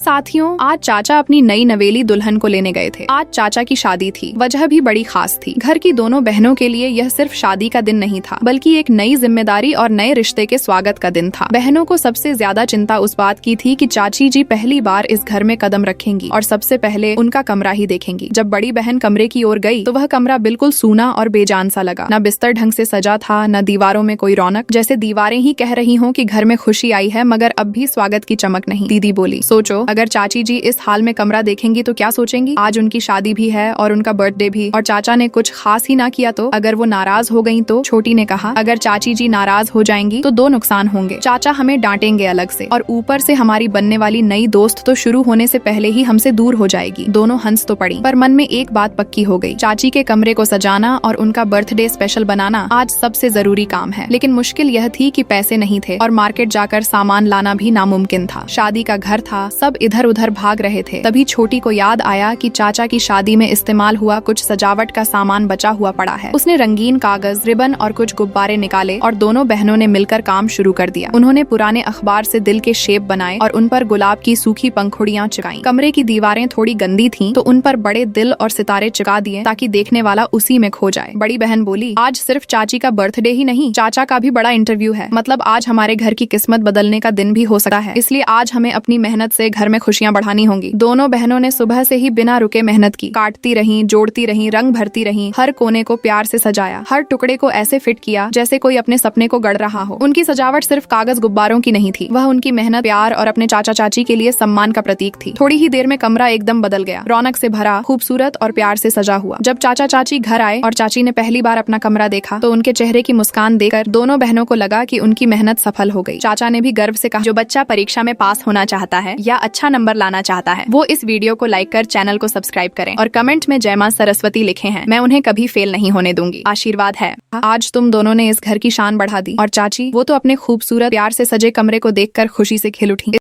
साथियों, आज चाचा अपनी नई नवेली दुल्हन को लेने गए थे। आज चाचा की शादी थी। वजह भी बड़ी खास थी। घर की दोनों बहनों के लिए यह सिर्फ शादी का दिन नहीं था, बल्कि एक नई जिम्मेदारी और नए रिश्ते के स्वागत का दिन था। बहनों को सबसे ज्यादा चिंता उस बात की थी कि चाची जी पहली बार इस घर में कदम रखेंगी और सबसे पहले उनका कमरा ही देखेंगी। जब बड़ी बहन कमरे की ओर गई तो वह कमरा बिल्कुल सूना और बेजान सा लगा। न बिस्तर ढंग से सजा था, न दीवारों में कोई रौनक, जैसे दीवारें ही कह रही हों कि घर में खुशी आई है मगर अब भी स्वागत की चमक नहीं। दीदी बोली, सोचो अगर चाची जी इस हाल में कमरा देखेंगी तो क्या सोचेंगी? आज उनकी शादी भी है और उनका बर्थडे भी, और चाचा ने कुछ खास ही ना किया तो? अगर वो नाराज हो गयी तो? छोटी ने कहा, अगर चाची जी नाराज हो जाएंगी तो दो नुकसान होंगे। चाचा हमें डांटेंगे अलग से, और ऊपर से हमारी बनने वाली नई दोस्त तो शुरू होने से पहले ही हमसे दूर हो जाएगी। दोनों हंस तो पड़ी, पर मन में एक बात पक्की हो गई, चाची के कमरे को सजाना और उनका बर्थडे स्पेशल बनाना आज सबसे जरूरी काम है। लेकिन मुश्किल यह थी कि पैसे नहीं थे और मार्केट जाकर सामान लाना भी नामुमकिन था। शादी का घर था, सब इधर उधर भाग रहे थे। तभी छोटी को याद आया कि चाचा की शादी में इस्तेमाल हुआ कुछ सजावट का सामान बचा हुआ पड़ा है। उसने रंगीन कागज, रिबन और कुछ गुब्बारे निकाले और दोनों बहनों ने मिलकर काम शुरू कर दिया। उन्होंने पुराने अखबार से दिल के शेप बनाए और उन पर गुलाब की सूखी पंखुड़ियां चिपकाई। कमरे की दीवारें थोड़ी गंदी थीं, तो उन पर बड़े दिल और सितारे चिपका दिए ताकि देखने वाला उसी में खो जाए। बड़ी बहन बोली, आज सिर्फ चाची का बर्थडे ही नहीं, चाचा का भी बड़ा इंटरव्यू है। मतलब आज हमारे घर की किस्मत बदलने का दिन भी हो सकता है। इसलिए आज हमें अपनी मेहनत से घर में खुशियां बढ़ानी होंगी। दोनों बहनों ने सुबह से ही बिना रुके मेहनत की, काटती रहीं, जोड़ती रहीं, रंग भरती रहीं, हर कोने को प्यार से सजाया, हर टुकड़े को ऐसे फिट किया जैसे कोई अपने सपने को गढ़ रहा हो। उनकी सजावट सिर्फ कागज गुब्बारों की नहीं थी, वह उनकी मेहनत, प्यार और अपने चाचा चाची के लिए सम्मान का प्रतीक थी। थोड़ी ही देर में कमरा एकदम बदल गया, रौनक से भरा, खूबसूरत और प्यार से सजा हुआ। जब चाचा चाची घर आए और चाची ने पहली बार अपना कमरा देखा तो उनके चेहरे की मुस्कान देखकर दोनों बहनों को लगा कि उनकी मेहनत सफल हो गई। चाचा ने भी गर्व से कहा, जो बच्चा परीक्षा में पास होना चाहता है या अच्छा नंबर लाना चाहता है वो इस वीडियो को लाइक कर चैनल को सब्सक्राइब करें और कमेंट में जय मां सरस्वती लिखे हैं। मैं उन्हें कभी फेल नहीं होने दूंगी। आशीर्वाद है। आज तुम दोनों ने इस घर की शान बढ़ा दी। और चाची, वो तो अपने खूबसूरत प्यार से सजे कमरे को देखकर खुशी से खिल उठी।